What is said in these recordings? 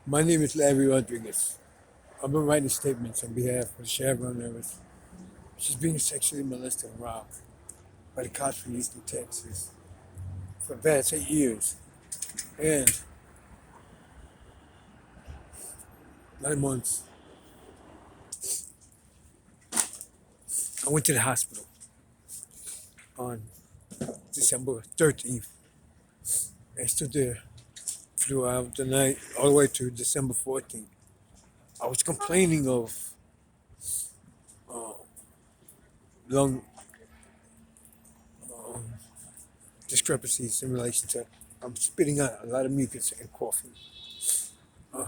My name is Larry Rodriguez. I've been writing statements on behalf of Sharon Evans. She's being sexually molested and robbed by the cops from Houston, Texas for the past 8 years. And 9 months, I went to the hospital on December 13th. I stood there throughout the night all the way to December 14th. I was complaining of uh, lung discrepancies in relation to I'm spitting out a lot of mucus and coughing. Uh,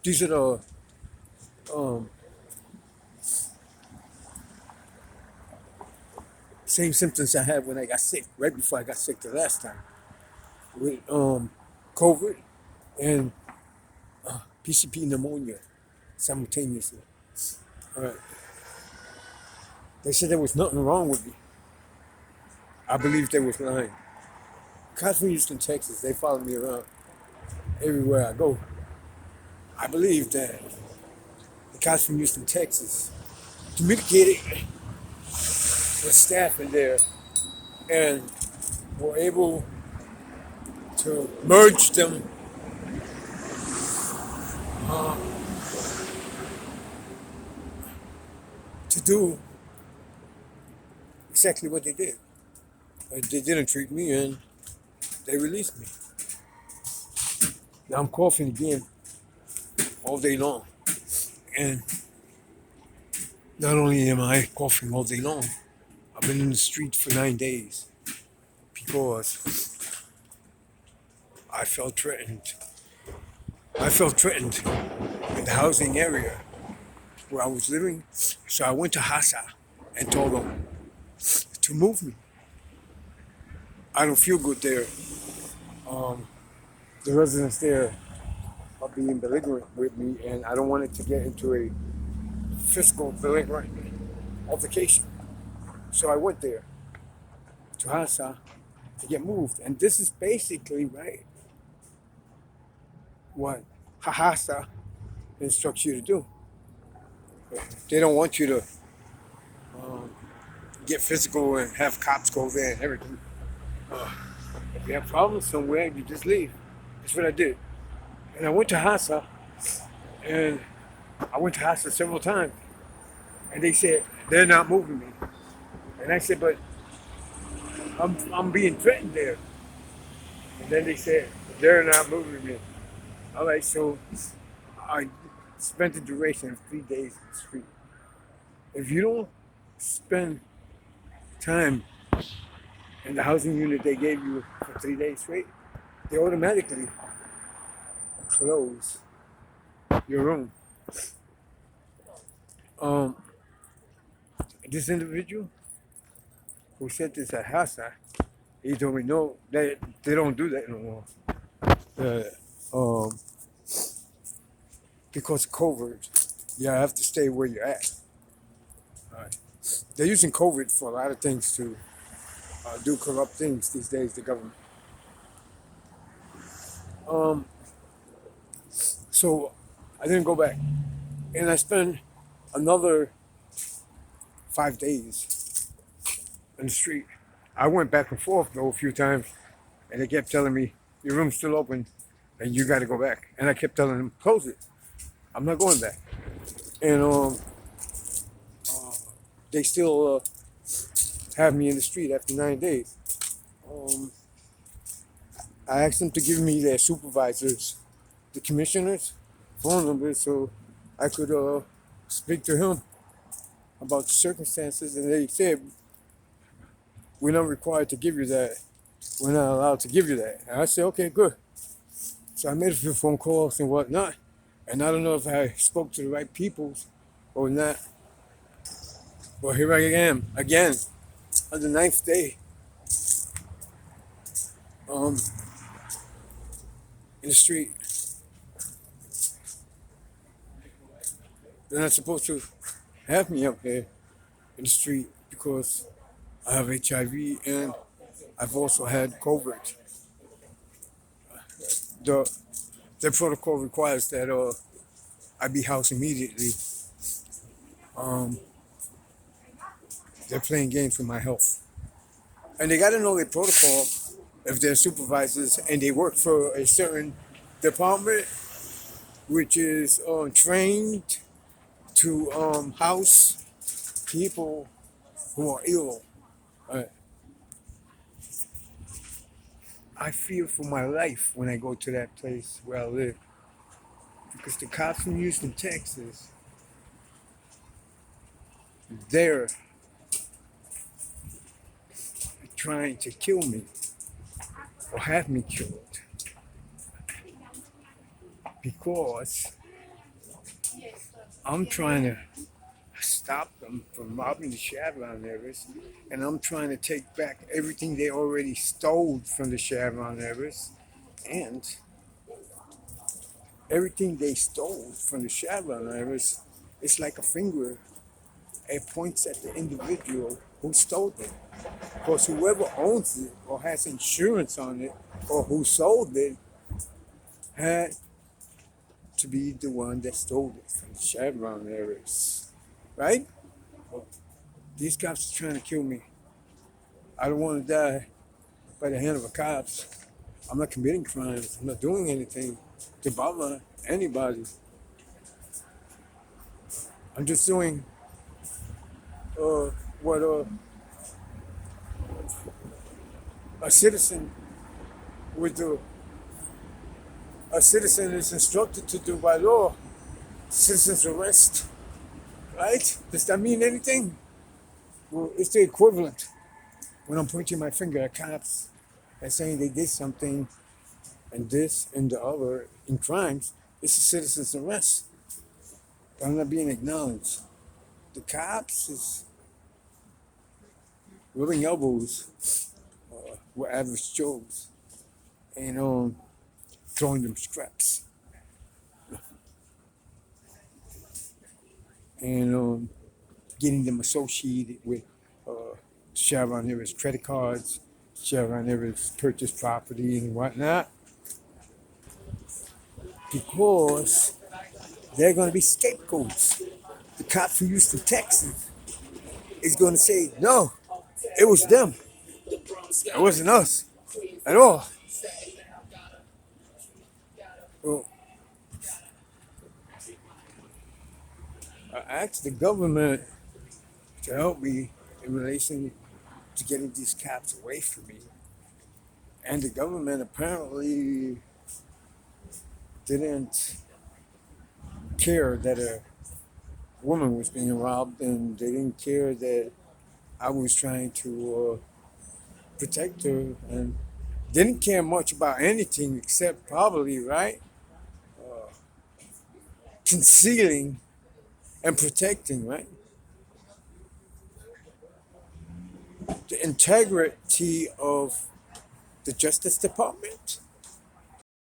these are the um, same symptoms I had when I got sick, right before I got sick the last time, with COVID and PCP pneumonia simultaneously. All right. They said there was nothing wrong with me. I believed they was lying. Cops from Houston, Texas, they follow me around everywhere I go. I believe that the cops from Houston, Texas, communicated with staff in there and were able to merge them uh, to do exactly what they did. They didn't treat me and they released me. Now I'm coughing again all day long. And not only am I coughing all day long, I've been in the street for 9 days because I felt threatened. I felt threatened in the housing area where I was living. So I went to HASA and told them to move me. I don't feel good there. Um, the residents there are being belligerent with me, and I don't want it to get into a physical belligerent altercation. So I went there to HASA to get moved. And this is basically, right, what HASA instructs you to do. They don't want you to um, get physical and have cops go there and everything. If you have problems somewhere, you just leave. That's what I did. And I went to HASA, and I went to HASA several times, and they said, they're not moving me. And I said, but I'm being threatened there. And then they said, they're not moving me. All right, so I spent the duration of 3 days in the street. If you don't spend time in the housing unit they gave you for 3 days straight, they automatically close your room. Um, this individual who said this at HASA, he told me no, they don't do that no more. Um, because of COVID, you have to stay where you're at. Right. They're using COVID for a lot of things to do corrupt things these days, the government. Um, so I didn't go back. And I spent another 5 days in the street. I went back and forth though a few times, and they kept telling me, your room's still open and you got to go back. And I kept telling them, close it. I'm not going back. And they still have me in the street after 9 days. Um, I asked them to give me their supervisors, the commissioners, phone numbers so I could speak to him about the circumstances. And they said, we're not required to give you that. We're not allowed to give you that. And I said, okay, good. So I made a few phone calls and whatnot. And I don't know if I spoke to the right people or not. But here I am again on the ninth day um, in the street. They're not supposed to have me up there in the street because I have HIV and I've also had COVID. The their protocol requires that I be housed immediately. Um, they're playing games with my health. And they got to know their protocol if they're supervisors and they work for a certain department, which is trained to house people who are ill. Uh, I fear for my life when I go to that place where I live because the cops from Houston, Texas, they're trying to kill me or have me killed because I'm trying to stop them from robbing the Chevron Everest, and I'm trying to take back everything they already stole from the Chevron Everest, and everything they stole from the Chevron Everest is like a finger. It points at the individual who stole it. Because whoever owns it or has insurance on it or who sold it had to be the one that stole it from the Chevron Everest. Right? Well, these cops are trying to kill me. I don't want to die by the hand of the cops. I'm not committing crimes. I'm not doing anything to bother anybody. I'm just doing what a citizen would do. A citizen is instructed to do by law. Citizen's arrest, right? Does that mean anything? Well, it's the equivalent when I'm pointing my finger at cops and saying they did something and this and the other in crimes. It's a citizen's arrest. But I'm not being acknowledged. The cops is rubbing elbows with average Joes and throwing them scraps and getting them associated with Chevron Everest credit cards, Chevron Everest purchase property and whatnot, because they're going to be scapegoats. The cop from Houston, Texas is going to say, no, it was them. It wasn't us at all. Well, I asked the government to help me in relation to getting these cops away from me. And the government apparently didn't care that a woman was being robbed, and they didn't care that I was trying to protect her, and didn't care much about anything except probably, right, concealing and protecting, right? The integrity of the Justice Department